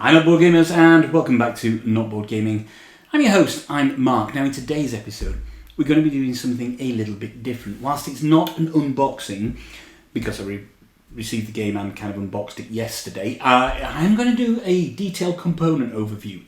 Hi Not Board Gamers and welcome back to Not Board Gaming. I'm your host, I'm Mark. Now in today's episode we're going to be doing something a little bit different. Whilst it's not an unboxing, because I received the game and kind of unboxed it yesterday, I'm going to do a detailed component overview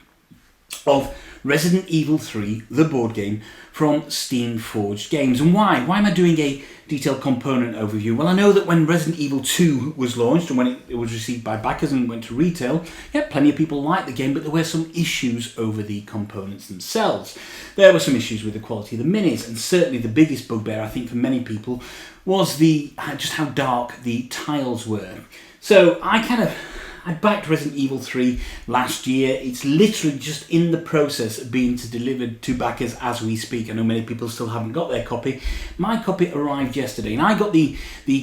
of Resident Evil 3, the board game, from Steamforged Games. And why? Why am I doing a detailed component overview? Well, I know that when Resident Evil 2 was launched and when it was received by backers and went to retail, yeah, plenty of people liked the game, but there were some issues over the components themselves. There were some issues with the quality of the minis, and certainly the biggest bugbear, I think, for many people was just how dark the tiles were. So I backed Resident Evil 3 last year. It's literally just in the process of being delivered to backers as we speak. I know many people still haven't got their copy. My copy arrived yesterday, and I got the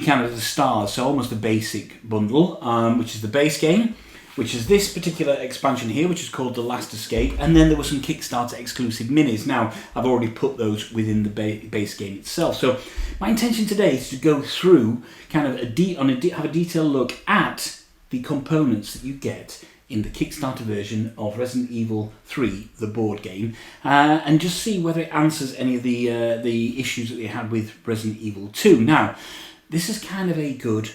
kind of the STARS, so almost a basic bundle, which is the base game, which is this particular expansion here, which is called The Last Escape, and then there were some Kickstarter exclusive minis. Now, I've already put those within the base game itself. So my intention today is to go through kind of have a detailed look at the components that you get in the Kickstarter version of Resident Evil 3, the board game, and just see whether it answers any of the issues that they had with Resident Evil 2. Now, this is kind of a good,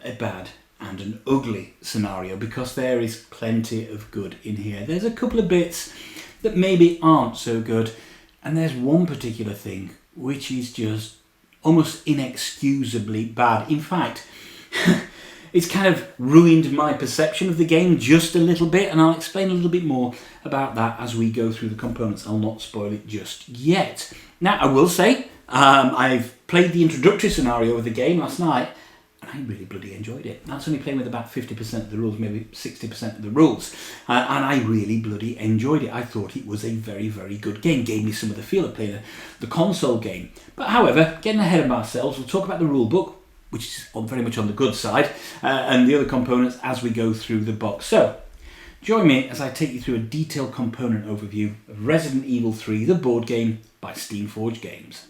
a bad, and an ugly scenario because there is plenty of good in here. There's a couple of bits that maybe aren't so good, and there's one particular thing which is just almost inexcusably bad. In fact, it's kind of ruined my perception of the game just a little bit, and I'll explain a little bit more about that as we go through the components. I'll not spoil it just yet. Now, I will say, I've played the introductory scenario of the game last night, and I really bloody enjoyed it. That's only playing with about 50% of the rules, maybe 60% of the rules, and I really bloody enjoyed it. I thought it was a very, very good game. Gave me some of the feel of playing the console game. But however, getting ahead of ourselves, we'll talk about the rule book, which is very much on the good side, and the other components as we go through the box. So, join me as I take you through a detailed component overview of Resident Evil 3, the board game by Steamforged Games.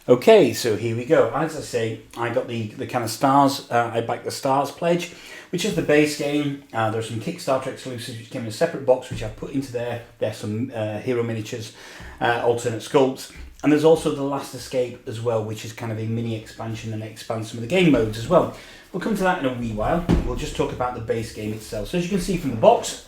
Okay, so here we go. As I say, I got the kind of STARS, I backed the STARS pledge, which is the base game. There's some Kickstarter exclusives which came in a separate box, which I've put into there. There's some hero miniatures, alternate sculpts. And there's also The Last Escape as well, which is kind of a mini expansion and expands some of the game modes as well. We'll come to that in a wee while. We'll just talk about the base game itself. So as you can see from the box,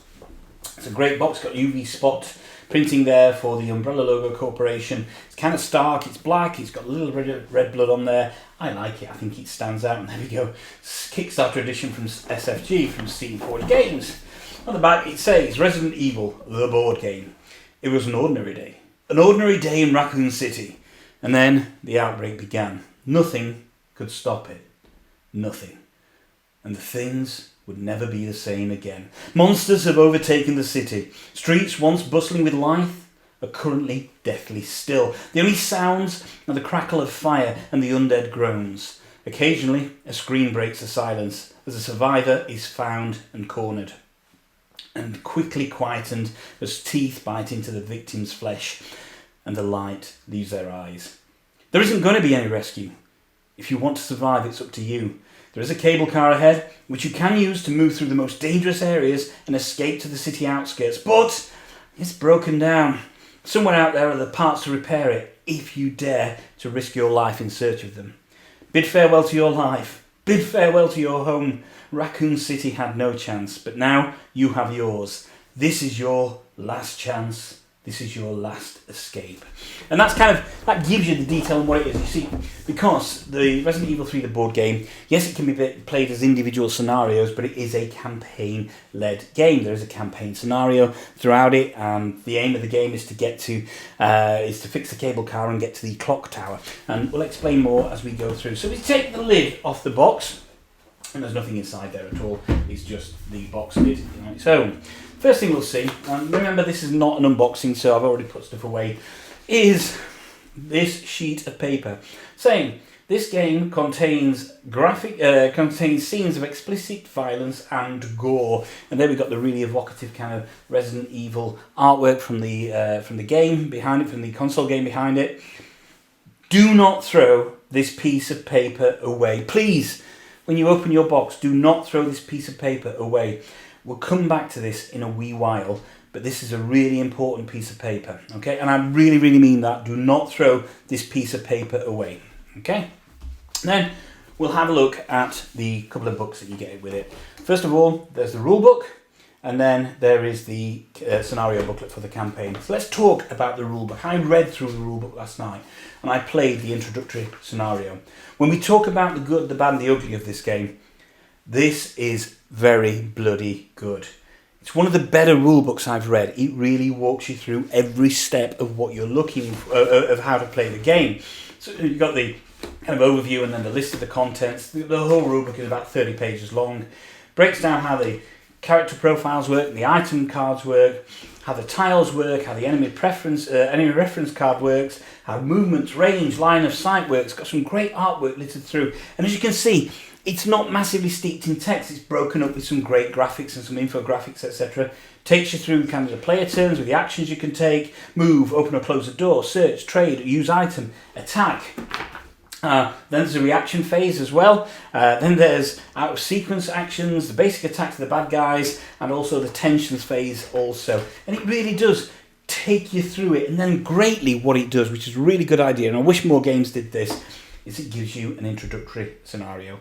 it's a great box, got UV spot printing there for the Umbrella Logo Corporation. It's kind of stark, it's black, it's got a little red blood on there. I like it, I think it stands out. And there we go, Kickstarter edition from SFG, from Steamforged Games. On the back it says, Resident Evil, the board game. It was an ordinary day. An ordinary day in Raccoon City, and then the outbreak began. Nothing could stop it. Nothing. And the things would never be the same again. Monsters have overtaken the city. Streets once bustling with life are currently deathly still. The only sounds are the crackle of fire and the undead groans. Occasionally, a scream breaks the silence as a survivor is found and cornered, and quickly quietened as teeth bite into the victim's flesh and the light leaves their eyes. There isn't going to be any rescue. If you want to survive, it's up to you. There is a cable car ahead, which you can use to move through the most dangerous areas and escape to the city outskirts, but it's broken down. Somewhere out there are the parts to repair it, if you dare to risk your life in search of them. Bid farewell to your life. Bid farewell to your home. Raccoon City had no chance, but now you have yours. This is your last chance. This is your last escape. And that gives you the detail on what it is. You see, because the Resident Evil 3, the board game, yes, it can be played as individual scenarios, but it is a campaign-led game. There is a campaign scenario throughout it, and the aim of the game is to fix the cable car and get to the clock tower. And we'll explain more as we go through. So we take the lid off the box, and there's nothing inside there at all. It's just the box lid on its own. First thing we'll see, and remember this is not an unboxing, so I've already put stuff away, is this sheet of paper saying this game contains scenes of explicit violence and gore. And there we've got the really evocative kind of Resident Evil artwork from the game behind it, from the console game behind it. Do not throw this piece of paper away. Please, when you open your box, do not throw this piece of paper away. We'll come back to this in a wee while, but this is a really important piece of paper, okay? And I really, really mean that. Do not throw this piece of paper away, okay? Then we'll have a look at the couple of books that you get with it. First of all, there's the rule book, and then there is the scenario booklet for the campaign. So let's talk about the rule book. I read through the rule book last night, and I played the introductory scenario. When we talk about the good, the bad, and the ugly of this game, this is very bloody good. It's one of the better rule books I've read. It really walks you through every step of what you're looking for, of how to play the game. So you've got the kind of overview and then the list of the contents. The whole rule book is about 30 pages long. Breaks down how the character profiles work, the item cards work, how the tiles work, how the enemy reference card works, how movements, range, line of sight works. Got some great artwork littered through. And as you can see, it's not massively steeped in text. It's broken up with some great graphics and some infographics, etc. Takes you through kind of the player turns with the actions you can take, move, open or close a door, search, trade, use item, attack. Then there's a reaction phase as well. Then there's out of sequence actions, the basic attack to the bad guys, and also the tensions phase also. And it really does take you through it. And then greatly what it does, which is a really good idea, and I wish more games did this, is it gives you an introductory scenario.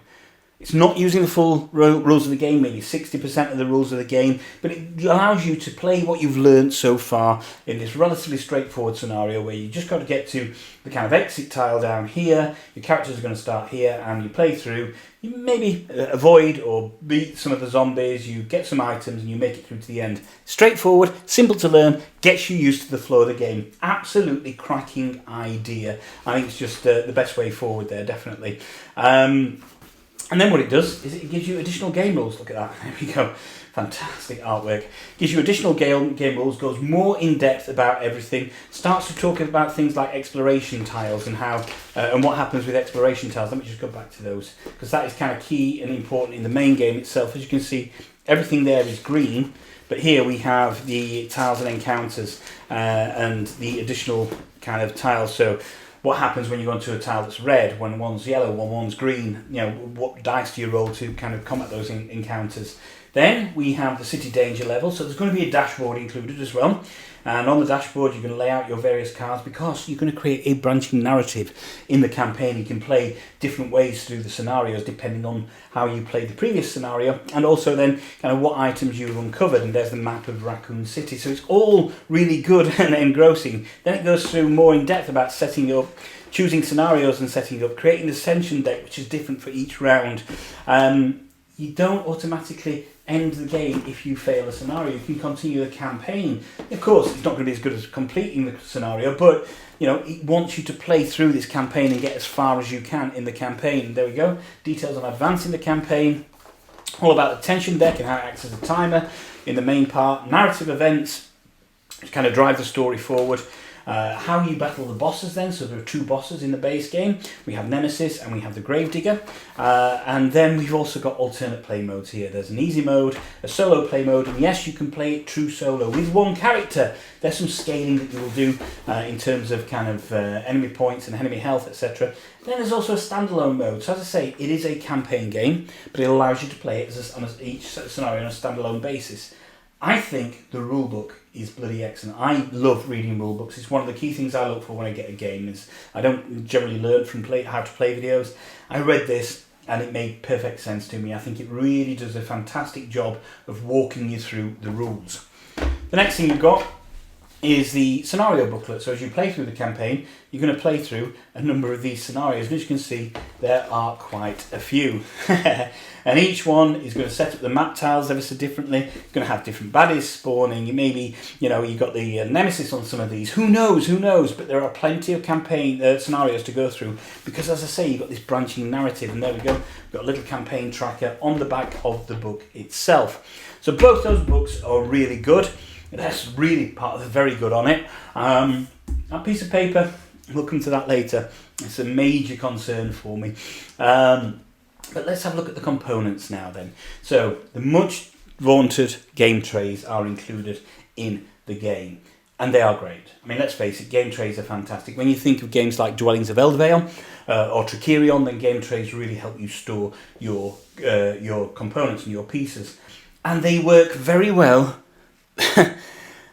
It's not using the full rules of the game, maybe 60% of the rules of the game, but it allows you to play what you've learned so far in this relatively straightforward scenario where you just got to get to the kind of exit tile down here, your characters are going to start here, and you play through. You maybe avoid or beat some of the zombies, you get some items, and you make it through to the end. Straightforward, simple to learn, gets you used to the flow of the game. Absolutely cracking idea. I think it's just the best way forward there, definitely. And then what it does is it gives you additional game rules. Look at that. There we go. Fantastic artwork. Gives you additional game rules, goes more in depth about everything, starts to talk about things like exploration tiles and how and what happens with exploration tiles. Let me just go back to those because that is kind of key and important in the main game itself. As you can see, everything there is green, but here we have the tiles and encounters and the additional kind of tiles. So what happens when you go into a tile that's red, when one's yellow, when one's green, you know, what dice do you roll to kind of combat those encounters. Then we have the city danger level, so there's going to be a dashboard included as well. And on the dashboard you're going to lay out your various cards because you're going to create a branching narrative in the campaign. You can play different ways through the scenarios depending on how you played the previous scenario, and also then kind of what items you've uncovered. And there's the map of Raccoon City, so it's all really good and engrossing. Then it goes through more in depth about setting up, choosing scenarios and setting up, creating the ascension deck which is different for each round. You don't automatically end the game if you fail a scenario. You can continue the campaign. Of course, it's not going to be as good as completing the scenario, but you know, it wants you to play through this campaign and get as far as you can in the campaign. There we go. Details on advancing the campaign. All about the tension deck and how it acts as a timer in the main part. Narrative events to kind of drive the story forward. How you battle the bosses then, so there are two bosses in the base game. We have Nemesis and we have the Gravedigger, and then we've also got alternate play modes here. There's an easy mode, a solo play mode, and yes, you can play it true solo with one character. There's some scaling that you will do in terms of kind of enemy points and enemy health, etc. Then there's also a standalone mode. So as I say, it is a campaign game, but it allows you to play it on each scenario on a standalone basis. I think the rulebook is bloody excellent. I love reading rulebooks. It's one of the key things I look for when I get a game. Is I don't generally learn from how to play videos. I read this and it made perfect sense to me. I think it really does a fantastic job of walking you through the rules. The next thing you've got is the scenario booklet. So as you play through the campaign, you're going to play through a number of these scenarios. And as you can see, there are quite a few. And each one is going to set up the map tiles ever so differently. It's going to have different baddies spawning. Maybe, you know, you've got the Nemesis on some of these. Who knows? But there are plenty of campaign scenarios to go through. Because as I say, you've got this branching narrative. And there we go. We've got a little campaign tracker on the back of the book itself. So both those books are really good. That's really part of the very good on it. That piece of paper, we'll come to that later. It's a major concern for me. But let's have a look at the components now then. So the much vaunted game trays are included in the game. And they are great. I mean, let's face it, game trays are fantastic. When you think of games like Dwellings of Eldvale or Trickerion, then game trays really help you store your components and your pieces. and they work very well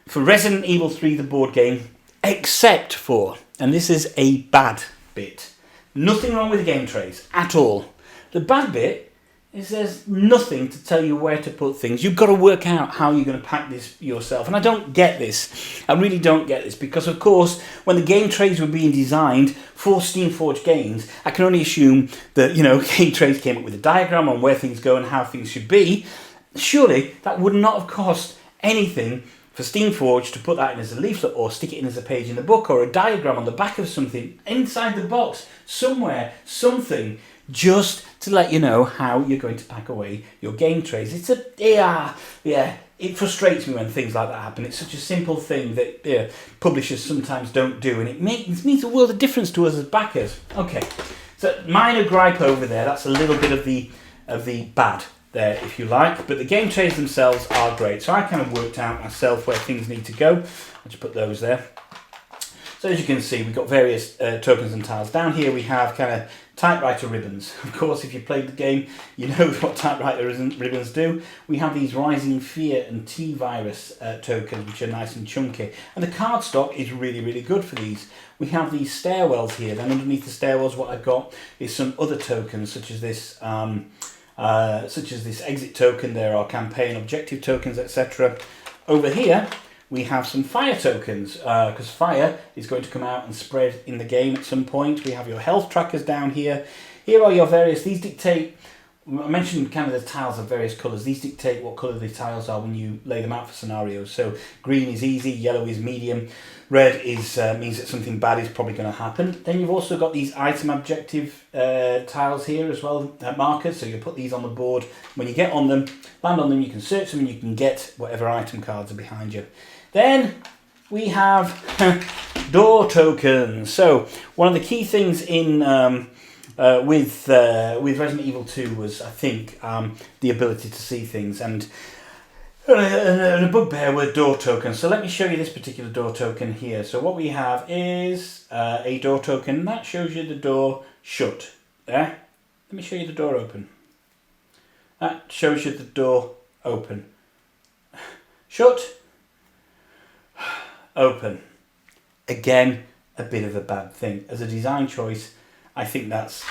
for Resident Evil 3, the board game, except for, and this is a bad bit, nothing wrong with the game trays at all. The bad bit is there's nothing to tell you where to put things. You've got to work out how you're going to pack this yourself. And I don't get this. I really don't get this because, of course, when the game trays were being designed for Steamforged Games, I can only assume that, game trays came up with a diagram on where things go and how things should be. Surely that would not have cost anything for Steamforged to put that in as a leaflet or stick it in as a page in the book or a diagram on the back of something inside the box, somewhere, something, just to let you know how you're going to pack away your game trays. It frustrates me when things like that happen. It's such a simple thing that publishers sometimes don't do, and it means a world of difference to us as backers. Okay, so minor gripe over there. That's a little bit of the bad there, if you like, but the game trays themselves are great. So I kind of worked out myself where things need to go. I'll just put those there. So as you can see, we've got various tokens and tiles. Down here we have kind of typewriter ribbons. Of course, if you played the game, you know what typewriter ribbons do. We have these Rising Fear and T-Virus tokens, which are nice and chunky. And the cardstock is really, really good for these. We have these stairwells here. Then underneath the stairwells, what I've got is some other tokens, such as this exit token. There are campaign objective tokens, etc. Over here, we have some fire tokens, because fire is going to come out and spread in the game at some point. We have your health trackers down here. Here are your various, these dictate, I mentioned kind of the tiles of various colours. These dictate what colour the tiles are when you lay them out for scenarios. So green is easy, yellow is medium, red is means that something bad is probably going to happen. Then you've also got these item objective tiles here as well, markers. So you put these on the board. When you get on them, land on them, you can search them and you can get whatever item cards are behind you. Then we have door tokens. So one of the key things in with Resident Evil 2 was, I think, the ability to see things, and a bugbear with door tokens. So let me show you this particular door token here. So what we have is a door token that shows you the door shut. There. Let me show you the door open. That shows you the door open. Shut. Open. Again, a bit of a bad thing. As a design choice, I think that's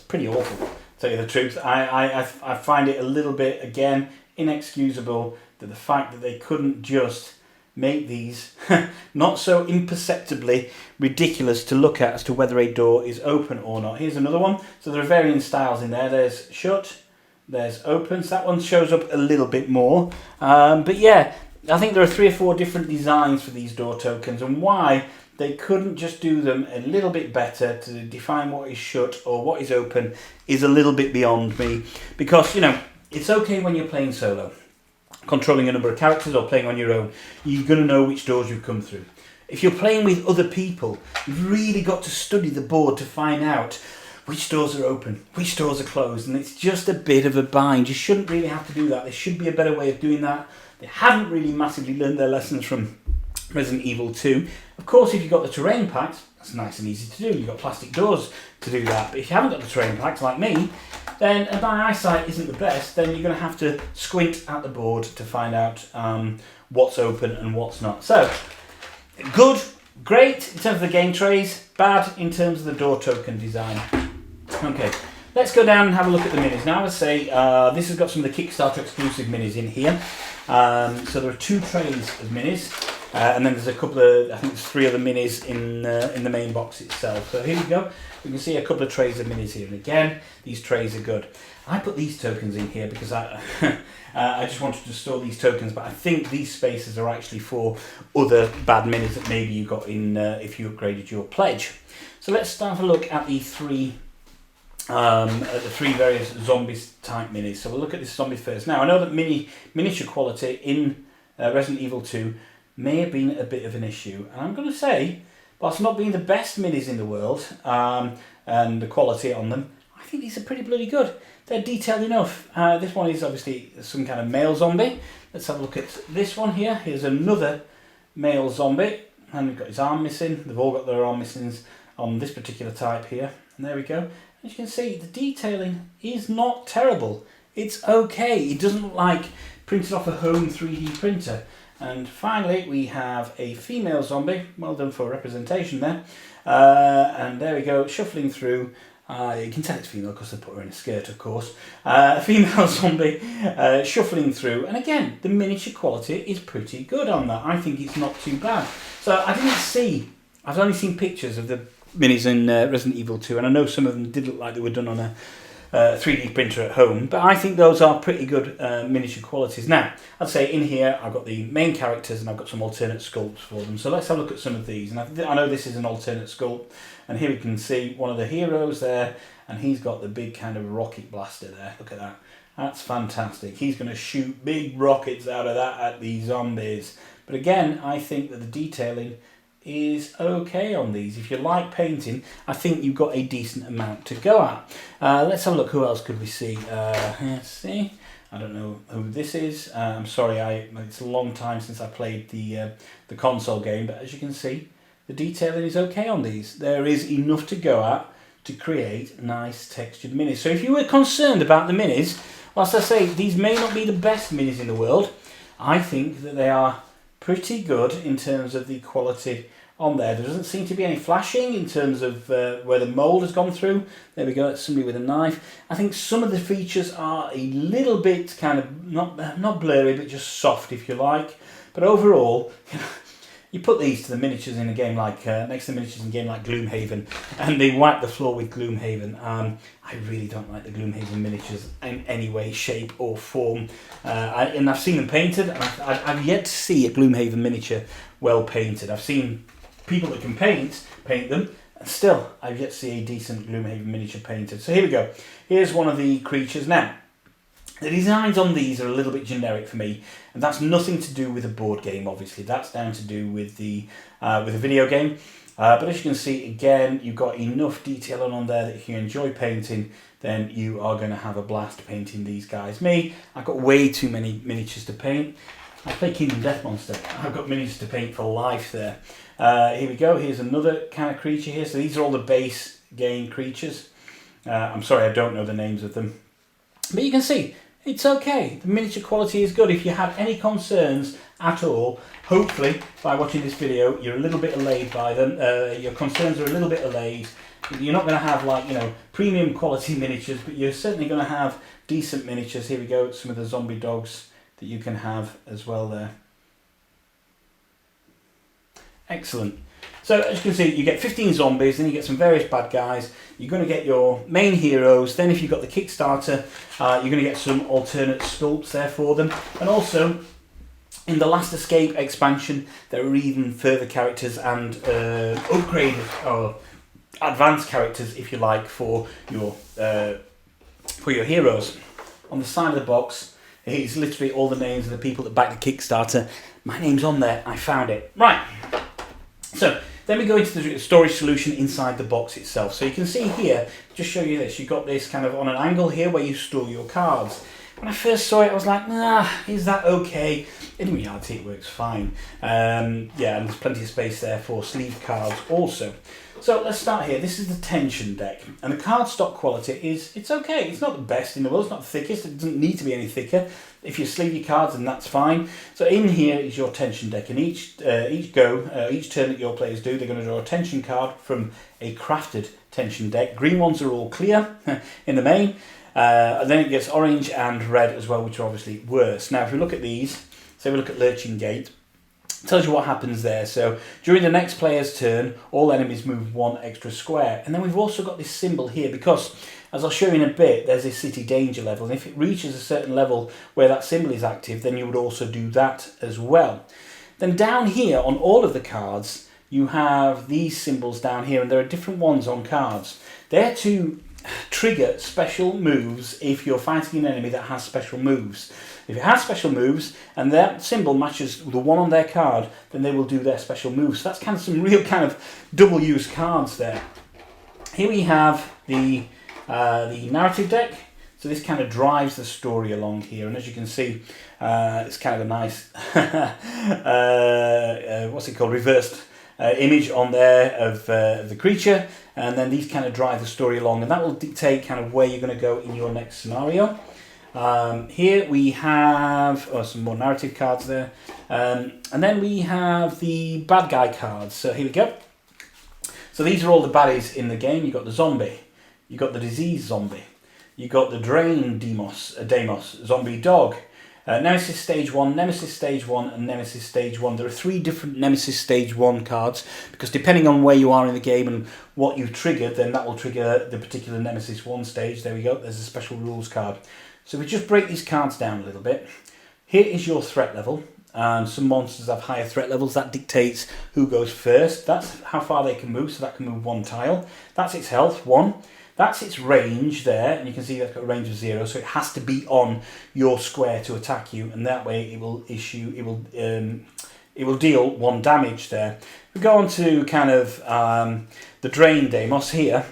pretty awful, to tell you the truth. I find it a little bit, again, inexcusable that the fact that they couldn't just make these not so imperceptibly ridiculous to look at as to whether a door is open or not. Here's another one. So there are varying styles in there. There's shut, there's open. So that one shows up a little bit more. But yeah, I think there are 3 or 4 different designs for these door tokens, and why they couldn't just do them a little bit better to define what is shut or what is open is a little bit beyond me. Because, it's okay when you're playing solo, controlling a number of characters or playing on your own. You're going to know which doors you've come through. If you're playing with other people, you've really got to study the board to find out which doors are open, which doors are closed, and it's just a bit of a bind. You shouldn't really have to do that. There should be a better way of doing that. They haven't really massively learned their lessons from Resident Evil 2. Of course, if you've got the terrain packs, that's nice and easy to do. You've got plastic doors to do that. But if you haven't got the terrain packs, like me, then and my eyesight isn't the best, then you're going to have to squint at the board to find out what's open and what's not. So, good, great in terms of the game trays, bad in terms of the door token design. Okay, let's go down and have a look at the minis. Now, I would say this has got some of the Kickstarter exclusive minis in here. So there are 2 trays of minis. And then there's a couple of, I think there's 3 other minis in the main box itself. So here we go. We can see a couple of trays of minis here. And again, these trays are good. I put these tokens in here because I just wanted to store these tokens, but I think these spaces are actually for other bad minis that maybe you got in if you upgraded your pledge. So let's start a look at the 3 various zombies type minis. So we'll look at this zombie first. Now I know that miniature quality in Resident Evil 2 may have been a bit of an issue, and I'm going to say, whilst not being the best minis in the world and the quality on them, I think these are pretty bloody good. They're detailed enough. This one is obviously some kind of male zombie. Let's have a look at this one here. Here's another male zombie, and we've got his arm missing. They've all got their arm missings on this particular type here, and there we go. As you can see, the detailing is not terrible it's okay. It doesn't look like printed off a home 3D printer. And finally, we have a female zombie. Well done for representation there. And there we go, shuffling through. You can tell it's female because they put her in a skirt, of course. Female zombie shuffling through. And again, the miniature quality is pretty good on that. I think it's not too bad. So I've only seen pictures of the minis in Resident Evil 2. And I know some of them did look like they were done on a 3D printer at home, but I think those are pretty good miniature qualities. Now, I'd say in here I've got the main characters and I've got some alternate sculpts for them. So let's have a look at some of these. And I know this is an alternate sculpt, and here we can see one of the heroes there, and he's got the big kind of rocket blaster there. Look at that. That's fantastic. He's going to shoot big rockets out of that at these zombies. But again, I think that the detailing is okay on these. If you like painting, I think you've got a decent amount to go at. Let's have a look. Who else could we see? Let's see. I don't know who this is. I'm sorry, it's a long time since I played the console game, but as you can see, the detailing is okay on these. There is enough to go at to create nice textured minis. So if you were concerned about the minis, whilst I say these may not be the best minis in the world, I think that they are pretty good in terms of the quality on there. There doesn't seem to be any flashing in terms of where the mould has gone through. There we go, it's somebody with a knife. I think some of the features are a little bit kind of, not blurry, but just soft if you like. But overall, you put these to the miniatures in a game like, next to the miniatures in a game like Gloomhaven, and they wipe the floor with Gloomhaven. I really don't like the Gloomhaven miniatures in any way, shape or form. And I've seen them painted, and I've yet to see a Gloomhaven miniature well painted. I've seen people that can paint them, and still I've yet to see a decent Gloomhaven miniature painted. So here we go. Here's one of the creatures. Now, the designs on these are a little bit generic for me, and that's nothing to do with a board game, obviously. That's down to do with the video game. But as you can see, again, you've got enough detail on there that if you enjoy painting, then you are going to have a blast painting these guys. Me, I've got way too many miniatures to paint. I play Kingdom Death Monster. I've got miniatures to paint for life there. Here we go. Here's another kind of creature here. So these are all the base game creatures. I'm sorry, I don't know the names of them. But you can see, it's okay. The miniature quality is good. If you had any concerns at all, hopefully by watching this video, you're a little bit allayed by them. Your concerns are a little bit allayed. You're not going to have premium quality miniatures, but you're certainly going to have decent miniatures. Here we go. Some of the zombie dogs that you can have as well there. Excellent. So as you can see, you get 15 zombies, then you get some various bad guys. You're going to get your main heroes. Then if you've got the Kickstarter, you're going to get some alternate sculpts there for them. And also, in the Last Escape expansion, there are even further characters and upgraded or advanced characters, if you like, for your heroes. On the side of the box, it's literally all the names of the people that backed the Kickstarter. My name's on there. I found it. Right. So then we go into the storage solution inside the box itself. So you can see here, just show you this, you've got this kind of on an angle here where you store your cards. When I first saw it, I was like, nah, is that okay? In reality, it works fine. Yeah, and there's plenty of space there for sleeve cards also. So let's start here. This is the tension deck, and the cardstock quality it's okay. It's not the best in the world. It's not the thickest. It doesn't need to be any thicker. If you sleeve your cards, then that's fine. So in here is your tension deck, and each turn that your players do, they're going to draw a tension card from a crafted tension deck. Green ones are all clear in the main. And then it gets orange and red as well, which are obviously worse. Now, if we look at these, say we look at Lurching Gate, it tells you what happens there. So during the next player's turn, all enemies move one extra square. And then we've also got this symbol here because, as I'll show you in a bit, there's a city danger level. And if it reaches a certain level where that symbol is active, then you would also do that as well. Then down here on all of the cards, you have these symbols down here, and there are different ones on cards. They're to trigger special moves if you're fighting an enemy that has special moves. If it has special moves and that symbol matches the one on their card, then they will do their special moves. So that's kind of some real kind of double use cards there. Here we have the narrative deck. So this kind of drives the story along here, and as you can see, it's kind of a nice what's it called, reversed image on there of the creature, and then these kind of drive the story along, and that will dictate kind of where you're going to go in your next scenario. Here we have some more narrative cards there. And then we have the bad guy cards. So here we go. So these are all the baddies in the game. You've got the zombie, you've got the disease zombie, you've got the drain Deimos, zombie dog, Nemesis Stage 1, Nemesis Stage 1 and Nemesis Stage 1. There are 3 different Nemesis Stage 1 cards because depending on where you are in the game and what you've triggered, then that will trigger the particular Nemesis 1 stage. There we go, there's a special rules card. So we just break these cards down a little bit. Here is your threat level. And some monsters have higher threat levels. That dictates who goes first. That's how far they can move, so that can move 1 tile. That's its health, 1. That's its range there, and you can see that's got a range of 0, so it has to be on your square to attack you, and that way it will deal 1 damage there. We go on to kind of the drain Deimos here.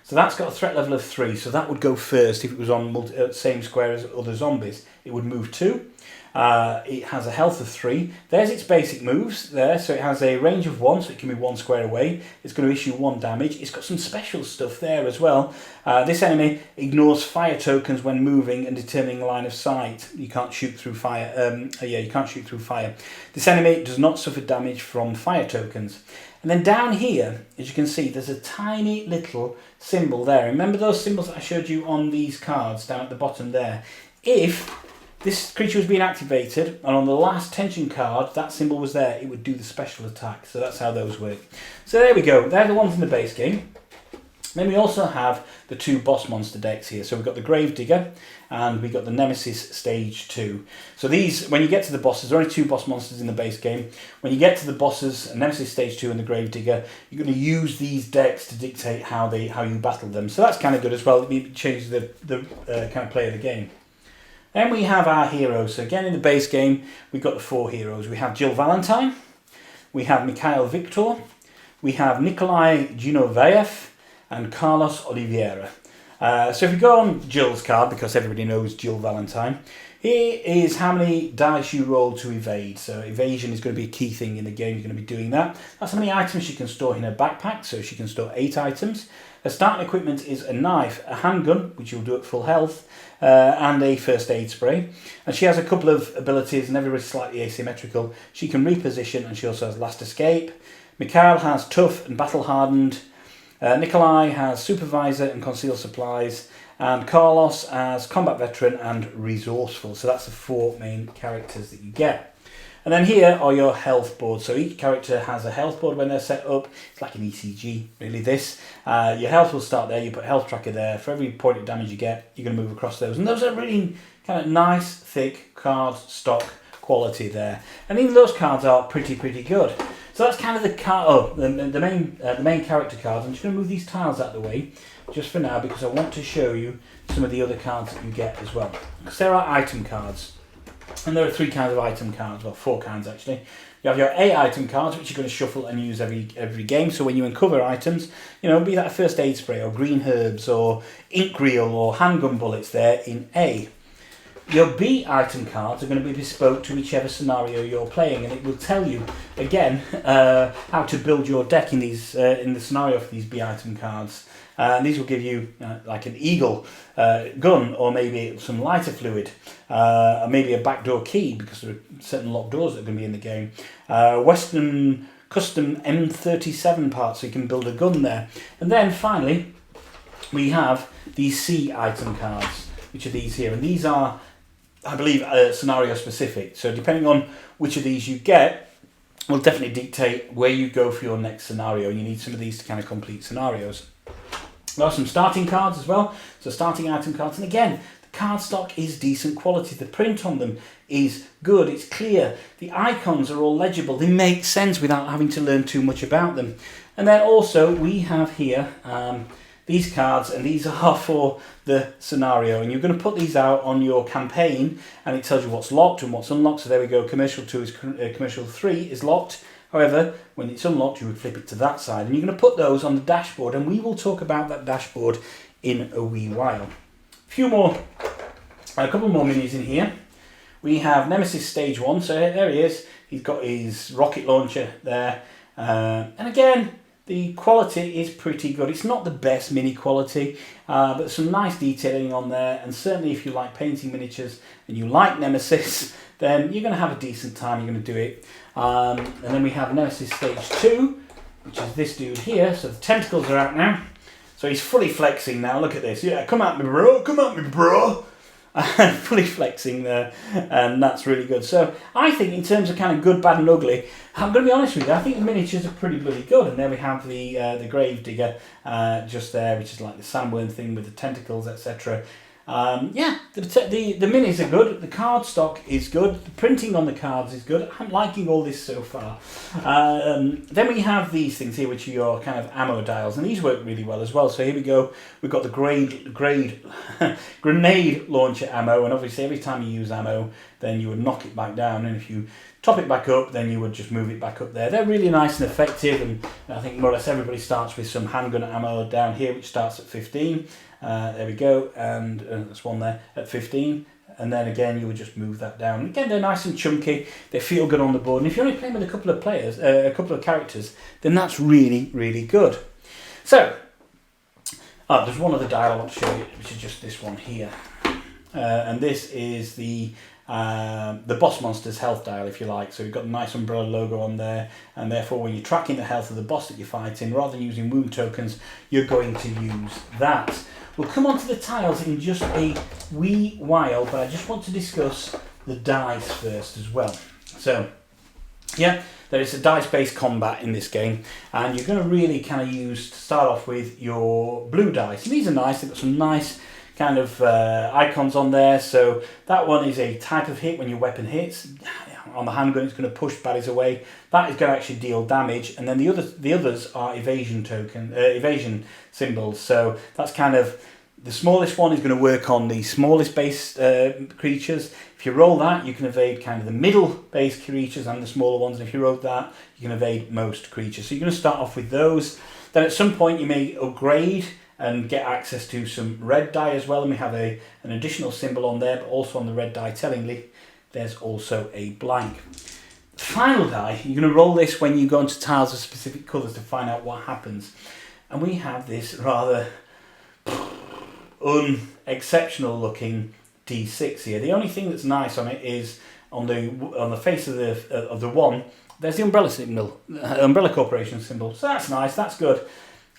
So that's got a threat level of 3, so that would go first if it was on same square as other zombies. It would move 2. It has a health of 3. There's its basic moves there, so it has a range of 1, so it can be 1 square away. It's going to issue 1 damage. It's got some special stuff there as well. This enemy ignores fire tokens when moving and determining line of sight. You can't shoot through fire. You can't shoot through fire. This enemy does not suffer damage from fire tokens. And then down here, as you can see, there's a tiny little symbol there. Remember those symbols that I showed you on these cards down at the bottom there? If this creature was being activated, and on the last tension card, that symbol was there, it would do the special attack. So that's how those work. So there we go. They're the ones in the base game. Then we also have the 2 boss monster decks here. So we've got the Gravedigger and we've got the Nemesis Stage 2. So these, when you get to the bosses, there are only 2 boss monsters in the base game. When you get to the bosses, Nemesis Stage 2 and the Gravedigger, you're going to use these decks to dictate how you battle them. So that's kind of good as well. It changes the kind of play of the game. Then we have our heroes. So again, in the base game, we've got the 4 heroes. We have Jill Valentine, we have Mikhail Victor, we have Nikolai Genovaev, and Carlos Oliveira. So if you go on Jill's card, because everybody knows Jill Valentine, here is how many dice you roll to evade. So evasion is going to be a key thing in the game. You're going to be doing that. That's how many items she can store in her backpack. So she can store 8 items. Her starting equipment is a knife, a handgun, which you'll do at full health, and a first aid spray. And she has a couple of abilities, and everybody's slightly asymmetrical. She can reposition, and she also has last escape. Mikhail has tough and battle hardened. Nikolai has supervisor and concealed supplies, and Carlos as combat veteran and resourceful. So that's the 4 main characters that you get. And then here are your health boards. So each character has a health board when they're set up. It's like an ECG, really, this. Your health will start there. You put a health tracker there. For every point of damage you get, you're going to move across those. And those are really kind of nice, thick card stock quality there. And even those cards are pretty good. So that's kind of the main character cards. I'm just going to move these tiles out of the way just for now because I want to show you some of the other cards that you get as well. Because there are item cards. And there are 3 kinds of item cards, well 4 kinds actually. You have your A item cards, which you're going to shuffle and use every game. So when you uncover items, be that a first aid spray or green herbs or ink reel or handgun bullets there in A. Your B item cards are going to be bespoke to whichever scenario you're playing, and it will tell you again how to build your deck in the scenario for these B item cards. And these will give you like an eagle gun, or maybe some lighter fluid, or maybe a backdoor key because there are certain locked doors that are going to be in the game. Western custom M37 parts, so you can build a gun there. And then finally, we have these C item cards, which are these here, and these are, I believe, scenario specific. So depending on which of these you get, will definitely dictate where you go for your next scenario. And you need some of these to kind of complete scenarios. There are some starting cards as well. So starting item cards. And again, the card stock is decent quality. The print on them is good. It's clear. The icons are all legible. They make sense without having to learn too much about them. And then also we have here these cards, and these are for the scenario, and you're going to put these out on your campaign, and it tells you what's locked and what's unlocked. So there we go, commercial 2 is commercial 3 is locked. However, when it's unlocked, you would flip it to that side, and you're going to put those on the dashboard, and we will talk about that dashboard in a wee while. A couple more minis in here. We have Nemesis Stage 1, so there he is. He's got his rocket launcher there, and again, the quality is pretty good. It's not the best mini quality, but some nice detailing on there, and certainly if you like painting miniatures and you like Nemesis, then you're going to have a decent time. You're going to do it. And then we have Nemesis Stage 2, which is this dude here. So the tentacles are out now. So he's fully flexing now. Look at this. Yeah, come at me, bro. Come at me, bro. Fully flexing there, and that's really good. So I think in terms of kind of good, bad and ugly, I'm going to be honest with you, I think the miniatures are pretty bloody good. And there we have the grave digger just there, which is like the sandworm thing with the tentacles, etc. Yeah, the minis are good. The card stock is good. The printing on the cards is good. I'm liking all this so far. Then we have these things here, which are your kind of ammo dials, and these work really well as well. So here we go. We've got the grenade launcher ammo, and obviously every time you use ammo, then you would knock it back down, and if you top it back up, then you would just move it back up there. They're really nice and effective, and I think more or less everybody starts with some handgun ammo down here, which starts at 15. There we go, and there's one there at 15, and then again you would just move that down. And again, they're nice and chunky, they feel good on the board, and if you're only playing with a couple of players, a couple of characters, then that's really, really good. So, there's one other dial I want to show you, which is just this one here, and this is the boss monster's health dial, if you like. So you've got a nice umbrella logo on there, and therefore when you're tracking the health of the boss that you're fighting, rather than using wound tokens, you're going to use that. We'll come on to the tiles in just a wee while, but I just want to discuss the dice first as well. So, yeah, there is a dice-based combat in this game, and you're going to really kind of start off with your blue dice. And these are nice, they've got some nice kind of icons on there. So that one is a type of hit when your weapon hits. On the handgun, it's going to push baddies away. That is going to actually deal damage, and then the others are evasion symbols. So that's kind of the smallest one is going to work on the smallest base creatures. If you roll that, you can evade kind of the middle base creatures and the smaller ones. And if you roll that, you can evade most creatures. So you're going to start off with those. Then at some point you may upgrade and get access to some red die as well. And we have an additional symbol on there, but also on the red die, tellingly, there's also a blank. The final die, you're going to roll this when you go into tiles of specific colours to find out what happens. And we have this rather unexceptional looking D6 here. The only thing that's nice on it is on the face of the one, there's the umbrella symbol, Umbrella Corporation symbol. So that's nice, that's good.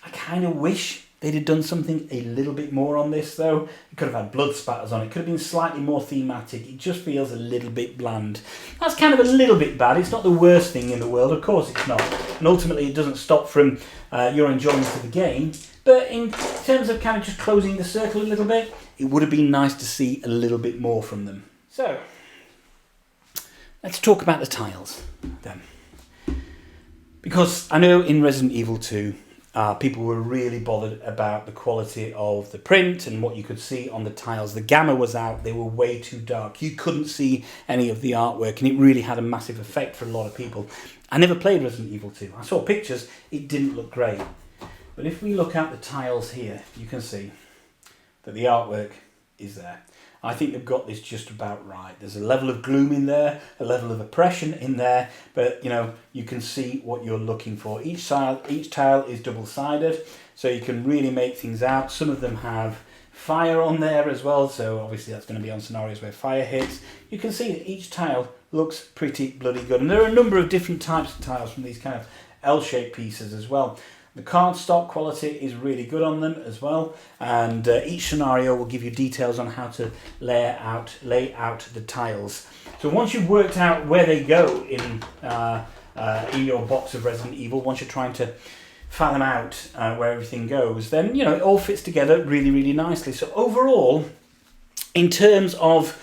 I kind of wish they'd have done something a little bit more on this though. It could have had blood spatters on it, could have been slightly more thematic. It just feels a little bit bland. That's kind of a little bit bad. It's not the worst thing in the world, of course it's not. And ultimately it doesn't stop from your enjoyment of the game. But in terms of kind of just closing the circle a little bit, it would have been nice to see a little bit more from them. So, let's talk about the tiles then. Because I know in Resident Evil 2, people were really bothered about the quality of the print and what you could see on the tiles. The gamma was out, they were way too dark. You couldn't see any of the artwork, and it really had a massive effect for a lot of people. I never played Resident Evil 2. I saw pictures, it didn't look great. But if we look at the tiles here, you can see that the artwork is there. I think they've got this just about right. There's a level of gloom in there, a level of oppression in there, but you can see what you're looking for. Each tile is double-sided, so you can really make things out. Some of them have fire on there as well, so obviously that's going to be on scenarios where fire hits. You can see that each tile looks pretty bloody good, and there are a number of different types of tiles from these kind of L-shaped pieces as well. The cardstock quality is really good on them as well, and each scenario will give you details on how to lay out the tiles. So once you've worked out where they go in your box of Resident Evil, once you're trying to fathom out where everything goes, then it all fits together really, really nicely. So overall, in terms of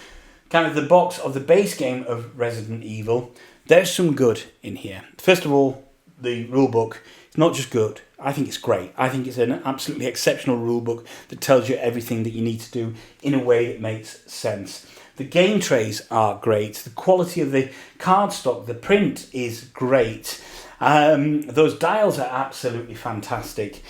kind of the box of the base game of Resident Evil, there's some good in here. First of all, the rulebook. It's not just good, I think it's great. I think it's an absolutely exceptional rulebook that tells you everything that you need to do in a way that makes sense. The game trays are great. The quality of the cardstock, the print is great. Those dials are absolutely fantastic.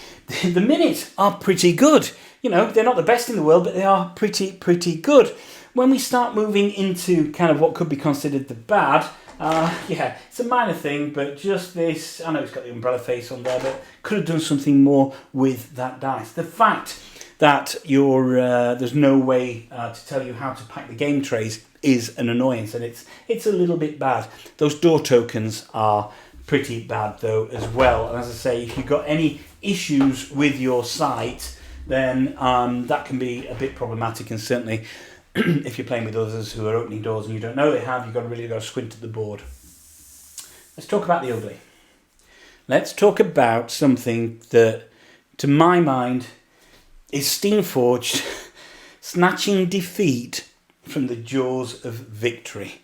The minutes are pretty good. They're not the best in the world, but they are pretty good. When we start moving into kind of what could be considered the bad, Yeah, it's a minor thing, but just this, I know it's got the umbrella face on there, but could have done something more with that dice. The fact that there's no way to tell you how to pack the game trays is an annoyance, and it's a little bit bad. Those door tokens are pretty bad though as well, and as I say, if you've got any issues with your site, then that can be a bit problematic, and certainly if you're playing with others who are opening doors and you don't know they have, you've really got to squint at the board. Let's talk about the ugly. Let's talk about something that, to my mind, is Steamforged snatching defeat from the jaws of victory.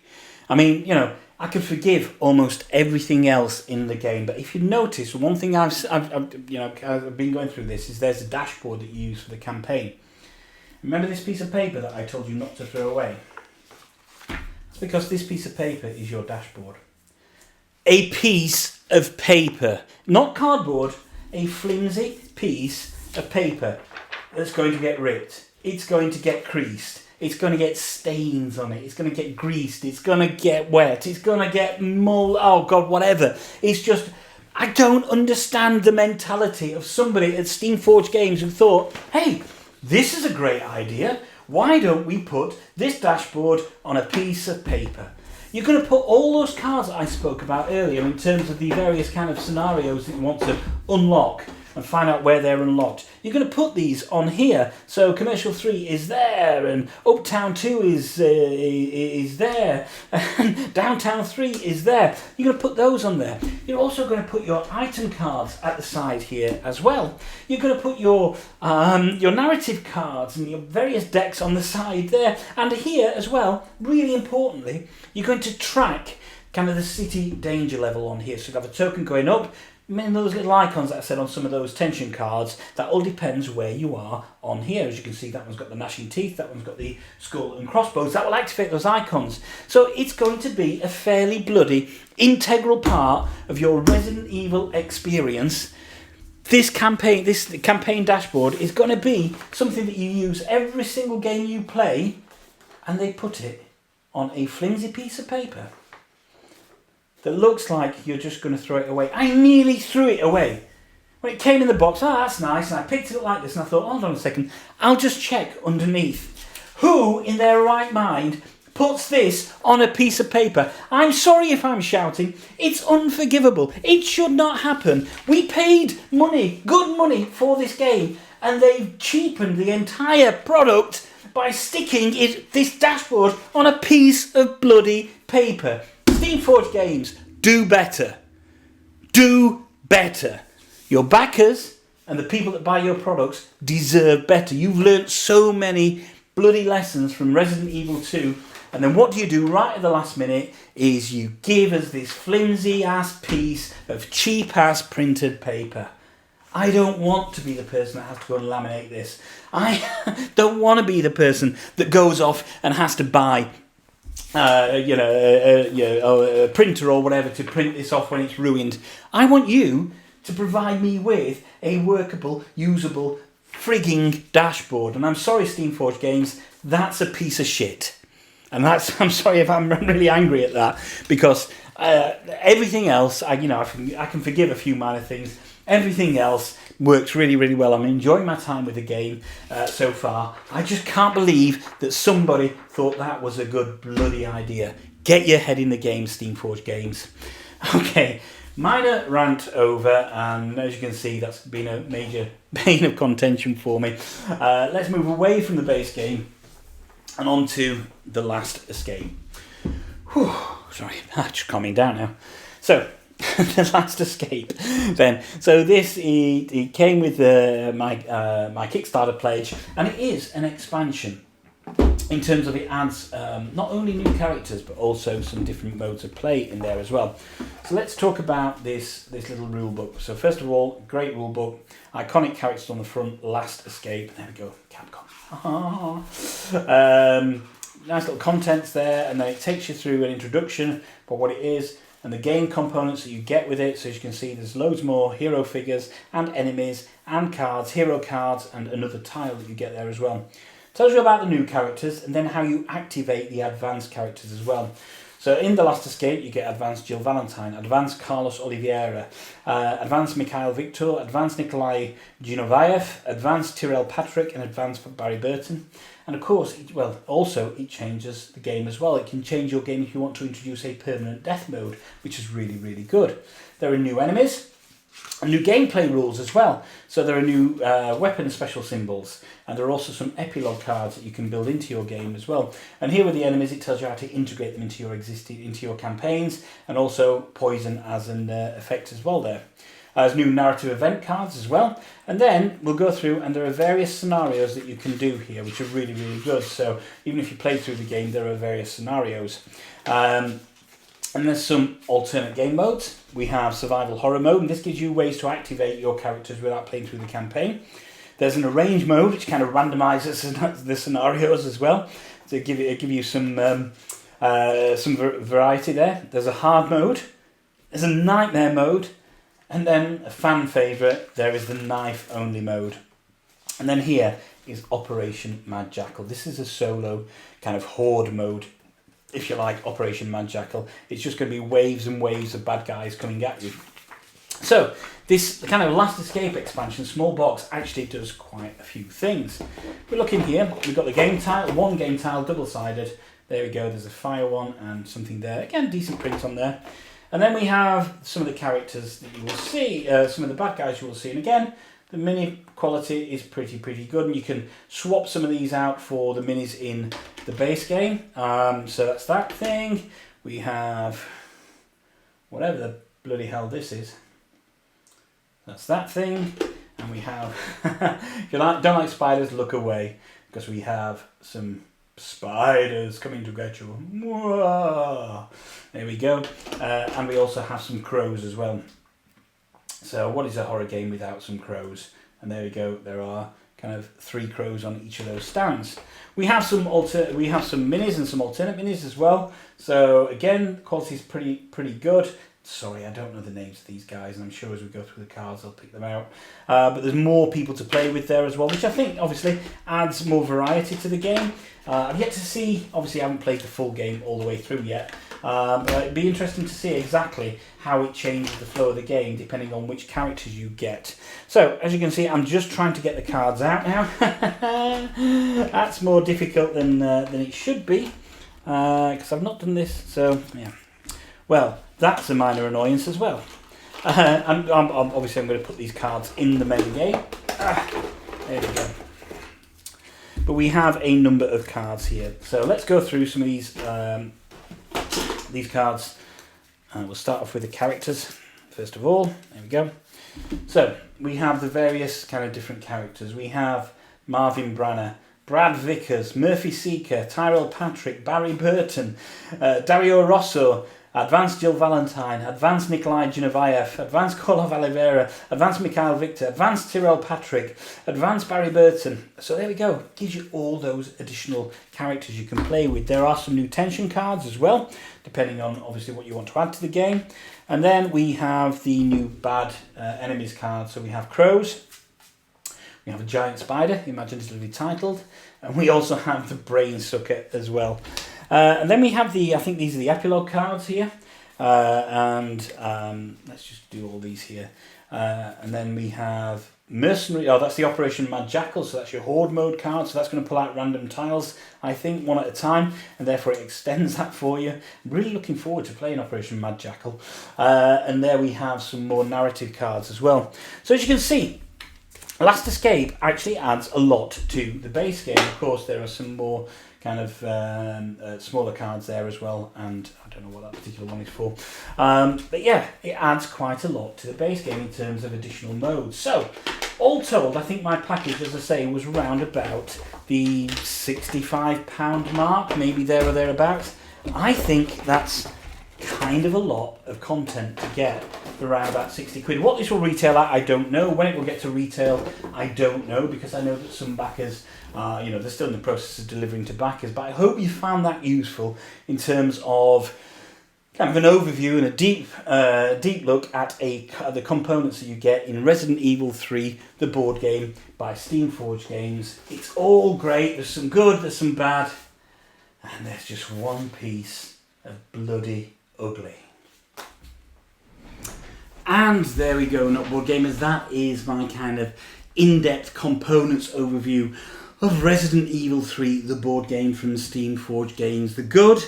I mean, you know, I can forgive almost everything else in the game, but if you notice, one thing I've been going through this is there's a dashboard that you use for the campaign. Remember this piece of paper that I told you not to throw away? It's because this piece of paper is your dashboard. A piece of paper, not cardboard, a flimsy piece of paper that's going to get ripped. It's going to get creased. It's going to get stains on it. It's going to get greased. It's going to get wet. It's going to get oh God, whatever. It's just, I don't understand the mentality of somebody at Steamforged Games who thought, hey, this is a great idea. Why don't we put this dashboard on a piece of paper? You're going to put all those cards that I spoke about earlier in terms of the various kind of scenarios that you want to unlock and find out where they're unlocked. You're going to put these on here. So Commercial 3 is there, and Uptown 2 is there, and Downtown 3 is there. You're going to put those on there. You're also going to put your item cards at the side here as well. You're going to put your narrative cards and your various decks on the side there, and here as well, really importantly, you're going to track kind of the city danger level on here. So you have a token going up. And those little icons that I said on some of those tension cards, that all depends where you are on here. As you can see, that one's got the gnashing teeth, that one's got the skull and crossbows. That will activate those icons. So it's going to be a fairly bloody integral part of your Resident Evil experience. This campaign dashboard is going to be something that you use every single game you play, and they put it on a flimsy piece of paper that looks like you're just going to throw it away. I nearly threw it away. When it came in the box, that's nice, and I picked it up like this, and I thought, hold on a second, I'll just check underneath. Who in their right mind puts this on a piece of paper? I'm sorry if I'm shouting. It's unforgivable. It should not happen. We paid money, good money, for this game, and they've cheapened the entire product by sticking this dashboard on a piece of bloody paper. Steamforged Games, do better. Do better. Your backers and the people that buy your products deserve better. You've learnt so many bloody lessons from Resident Evil 2, and then what do right at the last minute is you give us this flimsy ass piece of cheap ass printed paper. I don't want to be the person that has to go and laminate this. I don't want to be the person that goes off and has to buy a printer or whatever to print this off when it's ruined. I want you to provide me with a workable, usable, frigging dashboard. And I'm sorry, Steamforged Games, that's a piece of shit. And I'm sorry if I'm really angry at that, because everything else, I can forgive a few minor things. Everything else works really, really well. I'm enjoying my time with the game so far. I just can't believe that somebody thought that was a good bloody idea. Get your head in the game, Steamforged Games. Okay, minor rant over, and as you can see, that's been a major bane of contention for me. Let's move away from the base game and on to The Last Escape. Whew, sorry, just calming down now. So, The Last Escape then. So this it came with my Kickstarter pledge, and it is an expansion in terms of it adds not only new characters but also some different modes of play in there as well. So let's talk about this little rule book. So first of all, great rule book, iconic characters on the front, Last Escape. There we go, Capcom. Nice little contents there, and then it takes you through an introduction for what it is and the game components that you get with it. So as you can see, there's loads more hero figures and enemies and cards, hero cards, and another tile that you get there as well. Tells you about the new characters and then how you activate the advanced characters as well. So So in The Last Escape, you get Advanced Jill Valentine, Advanced Carlos Oliveira, Advanced Mikhail Victor, Advanced Nikolai Genovaev, Advanced Tyrell Patrick, and Advanced Barry Burton. And of course, it changes the game as well. It can change your game if you want to introduce a permanent death mode, which is really, really good. There are new enemies and new gameplay rules as well. So there are new weapon special symbols, and there are also some epilogue cards that you can build into your game as well. And here with the enemies, it tells you how to integrate them into your campaigns, and also poison as an effect as well there. There's new narrative event cards as well. And then we'll go through, and there are various scenarios that you can do here, which are really, really good. So even if you play through the game, there are various scenarios. And there's some alternate game modes. We have survival horror mode, and this gives you ways to activate your characters without playing through the campaign. There's an arrange mode, which kind of randomizes the scenarios as well, to give you some variety there. There's a hard mode. There's a nightmare mode. And then a fan favourite, there is the knife only mode. And then here is Operation Mad Jackal. This is a solo kind of horde mode, if you like, Operation Mad Jackal. It's just going to be waves and waves of bad guys coming at you. So this kind of Last Escape expansion, small box, actually does quite a few things. We're looking here, we've got the game tile, one game tile, double-sided. There we go, there's a fire one and something there. Again, decent print on there. And then we have some of the characters that you will see, some of the bad guys you will see. And again, the mini quality is pretty good. And you can swap some of these out for the minis in the base game. So that's that thing. We have whatever the bloody hell this is. That's that thing. And we have, if you don't like spiders, look away. Because we have some spiders coming to get you. Whoa. There we go. And we also have some crows as well. So what is a horror game without some crows? And there we go. There are kind of 3 crows on each of those stands. We have some minis and some alternate minis as well. So again, the quality is pretty good. Sorry, I don't know the names of these guys, and I'm sure as we go through the cards I'll pick them out. But there's more people to play with there as well, which I think obviously adds more variety to the game. I've yet to see, obviously I haven't played the full game all the way through yet, but it'd be interesting to see exactly how it changes the flow of the game depending on which characters you get. So as you can see, I'm just trying to get the cards out now. That's more difficult than it should be, because I've not done this, so yeah. Well, that's a minor annoyance as well. And obviously I'm going to put these cards in the main game. There we go. But we have a number of cards here. So let's go through some of these cards. We'll start off with the characters, first of all. There we go. So we have the various kind of different characters. We have Marvin Branner, Brad Vickers, Murphy Seeker, Tyrell Patrick, Barry Burton, Dario Rosso, Advanced Jill Valentine, Advanced Nikolai Genovaev, Advanced Karlov Oliveira, Advanced Mikhail Victor, Advanced Tyrell Patrick, Advanced Barry Burton. So there we go. Gives you all those additional characters you can play with. There are some new tension cards as well, depending on obviously what you want to add to the game. And then we have the new bad enemies card. So we have crows. We have a giant spider, imaginatively titled. And we also have the brain sucker as well. And then we have I think these are the epilogue cards here. Let's just do all these here. And then we have Mercenary, that's the Operation Mad Jackal, so that's your Horde mode card, so that's going to pull out random tiles, I think, one at a time, and therefore it extends that for you. I'm really looking forward to playing Operation Mad Jackal. And there we have some more narrative cards as well. So as you can see, Last Escape actually adds a lot to the base game. Of course, there are some more kind of smaller cards there as well, and I don't know what that particular one is for. But yeah, it adds quite a lot to the base game in terms of additional modes. So, all told, I think my package, as I say, was around about the £65 mark, maybe there or thereabouts. I think that's kind of a lot of content to get for around about 60 quid. What this will retail at, I don't know. When it will get to retail, I don't know, because I know that some backers, they're still in the process of delivering to backers. But I hope you found that useful in terms of kind of an overview and a deep look at the components that you get in Resident Evil 3, the board game by Steamforged Games. It's all great. There's some good, there's some bad, and there's just one piece of bloody ugly. And there we go, Not Board Gamers. That is my kind of in-depth components overview of Resident Evil 3, the board game from Steamforged Games. The good,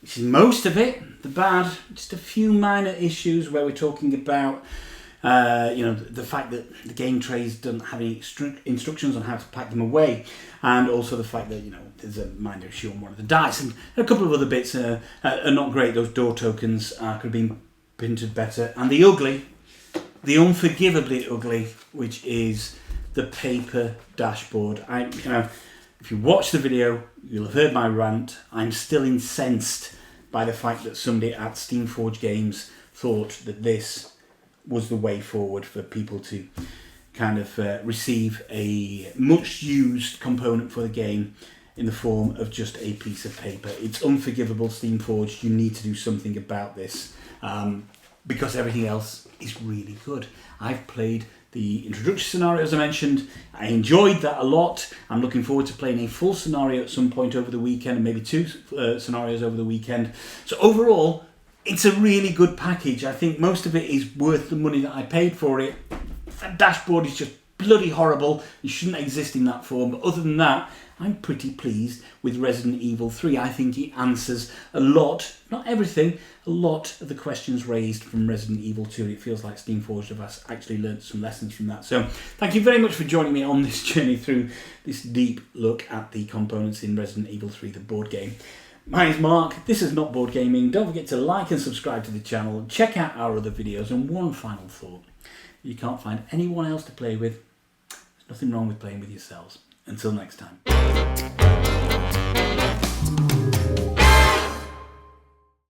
which is most of it. The bad, just a few minor issues where we're talking about the fact that the game trays don't have any instructions on how to pack them away, and also the fact that there's a minor issue on one of the dice, and a couple of other bits are not great. Those door tokens could have been printed better, and the ugly, the unforgivably ugly, which is the paper dashboard. If you watch the video, you'll have heard my rant. I'm still incensed by the fact that somebody at Steamforged Games thought that this was the way forward for people to kind of receive a much used component for the game in the form of just a piece of paper. It's unforgivable, Steamforged. You need to do something about this because everything else is really good. I've played the introductory scenario, as I mentioned. I enjoyed that a lot. I'm looking forward to playing a full scenario at some point over the weekend, and maybe two scenarios over the weekend. So overall, it's a really good package. I think most of it is worth the money that I paid for it. That dashboard is just bloody horrible. It shouldn't exist in that form. But other than that, I'm pretty pleased with Resident Evil 3. I think it answers a lot, not everything, a lot of the questions raised from Resident Evil 2. It feels like Steamforged have actually learnt some lessons from that. So thank you very much for joining me on this journey through this deep look at the components in Resident Evil 3, the board game. My name's Mark, this is Not Board Gaming. Don't forget to like and subscribe to the channel, check out our other videos, and one final thought. If you can't find anyone else to play with, there's nothing wrong with playing with yourselves. Until next time.